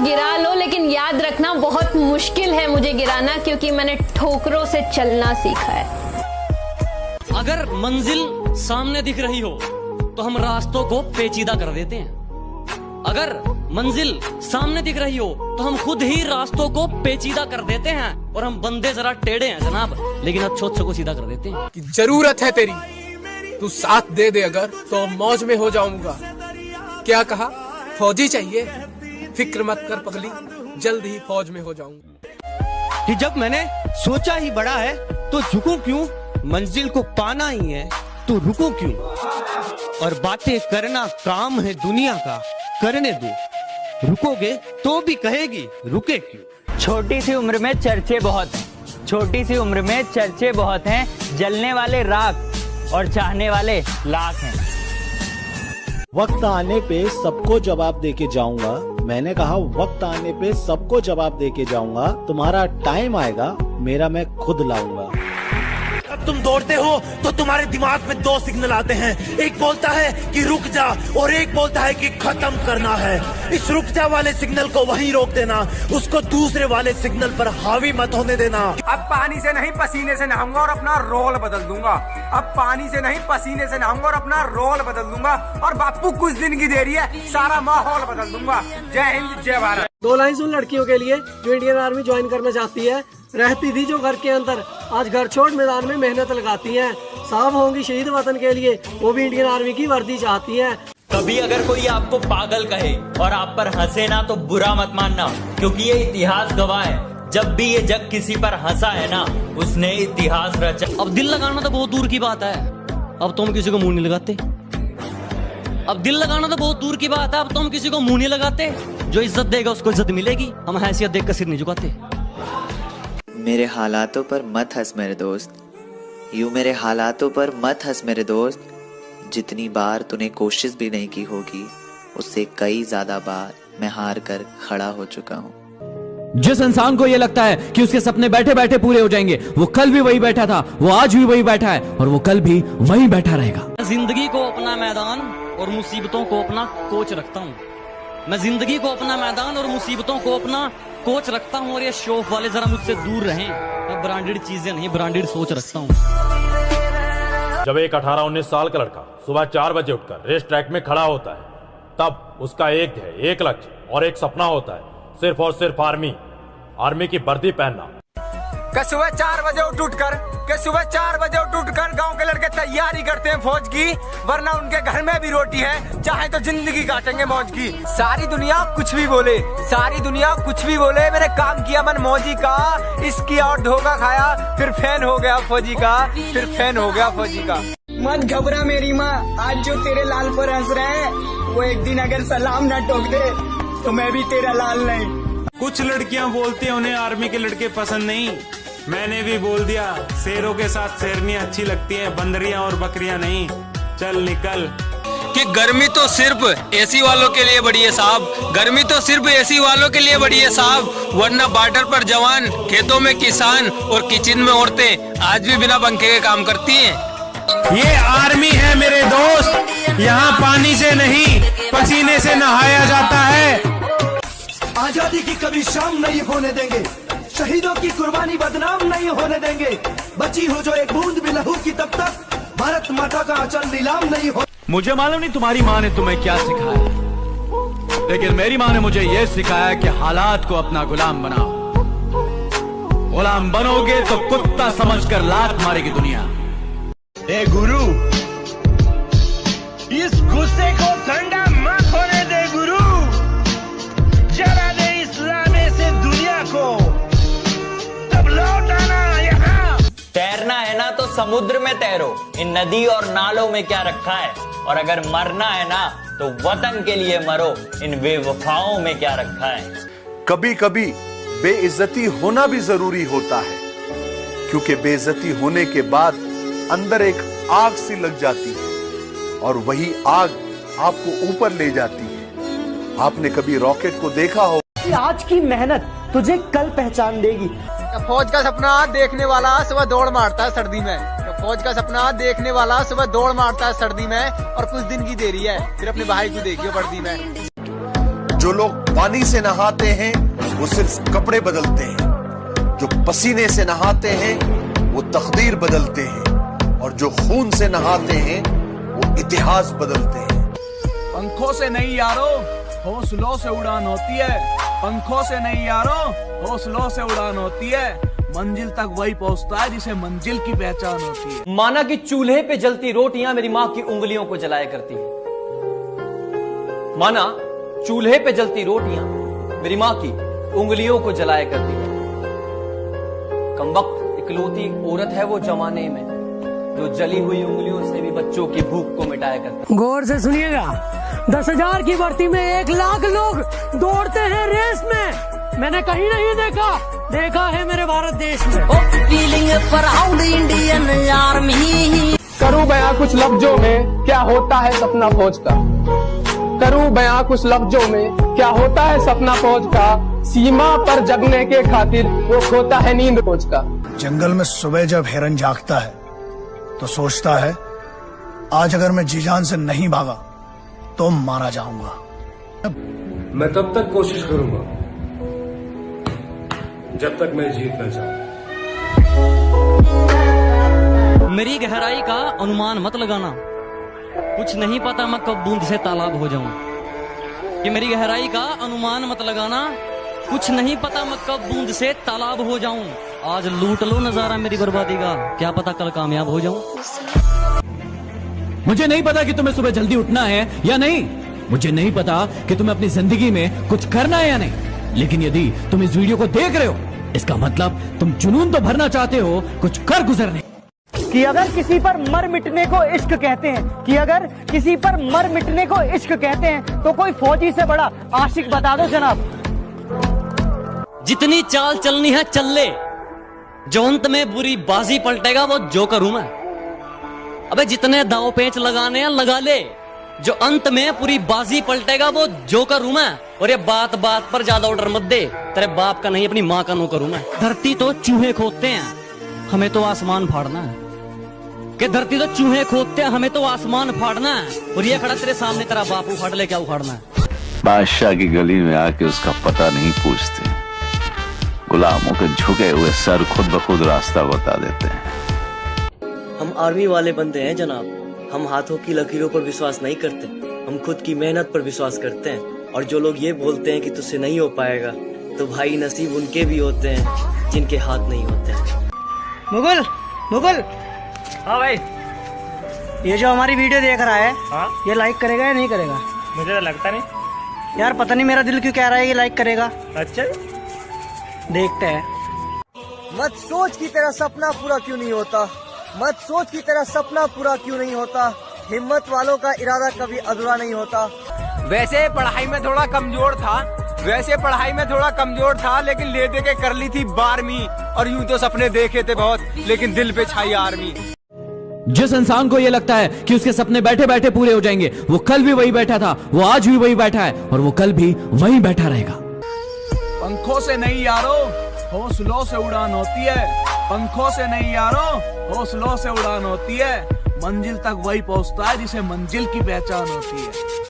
गिरा लो, लेकिन याद रखना बहुत मुश्किल है मुझे गिराना, क्योंकि मैंने ठोकरों से चलना सीखा है। अगर मंजिल सामने दिख रही हो तो हम रास्तों को पेचीदा कर देते हैं। अगर मंजिल सामने दिख रही हो तो हम खुद ही रास्तों को पेचीदा कर देते हैं। और हम बंदे जरा टेढ़े हैं जनाब, लेकिन अच्छों को सीधा कर देते हैं। कि जरूरत है तेरी, तू साथ दे दे अगर तो मौज में हो जाऊंगा। क्या कहा, फौजी चाहिए? फिक्र मत कर पगली, जल्द ही फौज में हो जाऊंगा। कि जब मैंने सोचा ही बड़ा है तो झुकूं क्यों, मंजिल को पाना ही है तो रुको क्यों। और बातें करना काम है दुनिया का, करने दो, रुकोगे तो भी कहेगी रुके क्यों। छोटी सी उम्र में चर्चे बहुत हैं, छोटी सी उम्र में चर्चे बहुत हैं, जलने वाले राख और चाहने वाले लाख हैं। वक्त आने पे सबको जवाब देके जाऊंगा। मैंने कहा वक्त आने पे सबको जवाब देके जाऊंगा। तुम्हारा टाइम आएगा, मेरा मैं खुद लाऊंगा। जब तुम दौड़ते हो तो तुम्हारे दिमाग में दो सिग्नल आते हैं, एक बोलता है कि रुक जा और एक बोलता है कि खत्म करना है। इस रुक जा वाले सिग्नल को वहीं रोक देना, उसको दूसरे वाले सिग्नल पर हावी मत होने देना। अब पानी से नहीं पसीने से नहाऊंगा और अपना रोल बदल दूंगा। अब पानी से नहीं पसीने से नहाऊंगा और अपना रोल बदल दूंगा। और बापू कुछ दिन की देरी है, सारा माहौल बदल दूंगा। जय हिंद, जय भारत। दो लाइन उन लड़कियों के लिए जो इंडियन आर्मी ज्वाइन करना चाहती है। रहती थी जो घर के अंदर, आज घर छोड़ मैदान में मेहनत लगाती हैं। साफ होंगी शहीद वतन के लिए, वो भी इंडियन आर्मी की वर्दी चाहती हैं। कभी अगर कोई आपको पागल कहे और आप पर हंसे ना तो बुरा मत मानना, क्योंकि ये इतिहास गवाह है, जब भी ये जग किसी पर हंसा है ना, उसने इतिहास रचा। अब दिल लगाना तो बहुत दूर की बात है, अब तो हम किसी को मुंह नहीं लगाते। अब दिल लगाना तो बहुत दूर की बात है, अब तो हम किसी को मुंह नहीं लगाते। जो इज्जत देगा उसको इज्जत मिलेगी, हम हैसियत देख कर सिर नहीं झुकाते। मेरे हालातों पर मत हंस मेरे दोस्त, यूं मेरे हालातों पर मत हंस मेरे दोस्त। जितनी बार तूने कोशिश भी नहीं की होगी, उससे कई ज्यादा बार मैं हार कर खड़ा हो चुका हूँ। जिस इंसान को ये लगता है कि उसके सपने बैठे बैठे पूरे हो जाएंगे, वो कल भी वही बैठा था, वो आज भी वही बैठा है और वो कल भी वही बैठा रहेगा। जिंदगी को अपना मैदान और मुसीबतों को अपना कोच रखता हूँ। मैं जिंदगी को अपना मैदान और मुसीबतों को अपना कोच रखता हूँ। और ये शौक वाले जरा मुझसे दूर रहें। मैं ब्रांडेड चीजें नहीं, ब्रांडेड सोच रखता हूँ। जब एक 18-19 साल का लड़का सुबह 4 बजे उठकर रेस ट्रैक में खड़ा होता है, तब उसका एक लक्ष्य और एक सपना होता है, सिर्फ और सिर्फ आर्मी की वर्दी पहनना। कि सुबह 4 बजे उठ कर गांव के लड़के तैयारी करते हैं फौज की, वरना उनके घर में भी रोटी है, चाहे तो जिंदगी काटेंगे मौज की। सारी दुनिया कुछ भी बोले, सारी दुनिया कुछ भी बोले, मैंने काम किया मन मौजी का, इसकी और धोखा खाया, फिर फैन हो गया फौजी का, फिर फैन हो गया फौजी का। मत घबरा मेरी माँ, आज जो तेरे लाल पर हंस रहे हैं, वो एक दिन अगर सलाम ना ठोक दे तो मैं भी तेरा लाल नहीं। कुछ लड़कियां बोलती हैं उन्हें आर्मी के लड़के पसंद नहीं, मैंने भी बोल दिया शेरों के साथ शेरनियां अच्छी लगती हैं, बंदरियां और बकरियां नहीं। चल निकल। कि गर्मी तो सिर्फ एसी वालों के लिए बड़ी है साहब, गर्मी तो सिर्फ एसी वालों के लिए बड़ी है साहब, वरना बॉर्डर पर जवान, खेतों में किसान और किचन में औरतें आज भी बिना पंखे के काम करती हैं। ये आर्मी है मेरे दोस्त, यहाँ पानी से नहीं पसीने से नहाया जाता है। आजादी की कभी शाम नहीं होने देंगे, शहीदों की कुर्बानी बदनाम नहीं होने देंगे। बची हो जो एक बूंद भी लहू की, तब तक भारत माता का आंचल नीलाम नहीं हो। मुझे मालूम नहीं तुम्हारी माँ ने तुम्हें क्या सिखाया, लेकिन मेरी माँ ने मुझे ये सिखाया कि हालात को अपना गुलाम बनाओ। गुलाम बनोगे तो कुत्ता समझकर लात मारेगी दुनिया। ए गुरु, इस गुस्से को ठंडा मत होने दे गुरु, जला दे इस लाने से दुनिया को, तब लौट आना यहाँ। तैरना है ना तो समुद्र में तैरो, इन नदी और नालों में क्या रखा है। और अगर मरना है ना तो वतन के लिए मरो, इन बेवफाओं में क्या रखा है। कभी कभी बेइज्जती होना भी जरूरी होता है, क्योंकि बेइज्जती होने के बाद अंदर एक आग सी लग जाती है और वही आग आपको ऊपर ले जाती है। आपने कभी रॉकेट को देखा हो? आज की मेहनत तुझे कल पहचान देगी। फौज का सपना देखने वाला सुबह दौड़ मारता है सर्दी में, फौज का सपना देखने वाला सुबह दौड़ मारता है सर्दी में, और कुछ दिन की देरी है, फिर अपने भाई को देखियो वर्दी में। जो लोग पानी से नहाते हैं वो सिर्फ कपड़े बदलते हैं, जो पसीने से नहाते हैं वो तकदीर बदलते हैं, और जो खून से नहाते हैं वो इतिहास बदलते हैं। पंखों से नहीं यारो, हौसलों से उड़ान होती है। पंखों से नहीं यारो, हौसलों से उड़ान होती है। मंजिल तक वही पहुंचता है जिसे मंजिल की पहचान होती है। माना कि चूल्हे पे जलती रोटियां मेरी माँ की उंगलियों को जलाया करती है। माना चूल्हे पे जलती रोटियां मेरी माँ की उंगलियों को जलाया करती है। कमबख्त इकलौती औरत है वो जमाने में जो जली हुई उंगलियों से भी बच्चों की भूख को मिटाया करती है। गौर से सुनिएगा, 10,000 की भर्ती में 1 लाख लोग दौड़ते हैं रेस में। मैंने कहीं नहीं देखा है मेरे भारत देश में। Feeling proud Indian army. करूं बयां कुछ लफ्जों में क्या होता है सपना फौज का। करूं बयां कुछ लफ्जों में क्या होता है सपना फौज का। सीमा पर जगने के खातिर वो खोता है नींद फौज का। जंगल में सुबह जब हिरन जागता है तो सोचता है आज अगर मैं जी जान से नहीं भागा तो मारा जाऊंगा। मैं तब तक कोशिश करूंगा जब तक मैं जीत न जाऊं। मेरी गहराई का अनुमान मत लगाना, कुछ नहीं पता मैं कब बूंद से तालाब हो जाऊं। कि मेरी गहराई का अनुमान मत लगाना, कुछ नहीं पता मैं कब बूंद से तालाब हो जाऊं। आज लूट लो नजारा मेरी बर्बादी का, क्या पता कल कामयाब हो जाऊं। मुझे नहीं पता कि तुम्हें सुबह जल्दी उठना है या नहीं, मुझे नहीं पता कि तुम्हें अपनी जिंदगी में कुछ करना है या नहीं, लेकिन यदि तुम इस वीडियो को देख रहे हो इसका मतलब तुम जुनून तो भरना चाहते हो, कुछ कर गुजरने। कि अगर किसी पर मर मिटने को इश्क कहते हैं, कि अगर किसी पर मर मिटने को इश्क कहते हैं तो कोई फौजी से बड़ा आशिक बता दो जनाब। जितनी चाल चलनी है चल ले, जो अंत में बुरी बाजी पलटेगा वो जोकर हूं मैं। अबे जितने दाव पेच लगाने हैं लगा ले, जो अंत में पूरी बाजी पलटेगा वो जोकर हूं मैं। और ये बात बात पर ज्यादा ऑर्डर मत दे, तेरे बाप का नहीं अपनी माँ का नौकर हूं मैं। धरती तो चूहे खोदते हैं, हमें तो आसमान फाड़ना है। कि धरती तो चूहे खोदते हैं, हमें तो आसमान फाड़ना है। और ये खड़ा तेरे सामने तेरा बाप उखाड़ ले, क्या उखाड़ना है। बादशाह की गली में आके उसका पता नहीं पूछते, गुलामों के झुके हुए सर खुद ब खुद रास्ता बता देते हैं। हम आर्मी वाले बंदे हैं जनाब, हम हाथों की लकीरों पर विश्वास नहीं करते, हम खुद की मेहनत पर विश्वास करते हैं। और जो लोग ये बोलते हैं कि तुझसे नहीं हो पाएगा, तो भाई नसीब उनके भी होते हैं जिनके हाथ नहीं होते हैं। मुगल हाँ भाई, ये जो हमारी वीडियो देख रहा है, हाँ? ये लाइक करेगा या नहीं करेगा? मुझे तो लगता नहीं यार, पता नहीं मेरा दिल क्यों कह रहा है ये लाइक करेगा। अच्छा, देखते हैं। मत सोच की तेरा सपना पूरा क्यों नहीं होता, मत सोच की तेरा सपना पूरा क्यों नहीं होता। हिम्मत वालों का इरादा कभी अधूरा नहीं होता। वैसे पढ़ाई में थोड़ा कमजोर था, लेकिन ले दे के कर ली थी 12वीं। और यूं तो सपने देखे थे बहुत, लेकिन दिल पे छाई आर्मी। जिस इंसान को यह लगता है कि उसके सपने बैठे बैठे पूरे हो जाएंगे, वो कल भी वही बैठा था, वो आज भी वही बैठा है और वो कल भी वही बैठा रहेगा। पंखों से नहीं यारो, हौसलों से उड़ान होती है। पंखों से नहीं यारो, हौसलों से उड़ान होती है। मंजिल तक वही पहुंचता है जिसे मंजिल की पहचान होती है।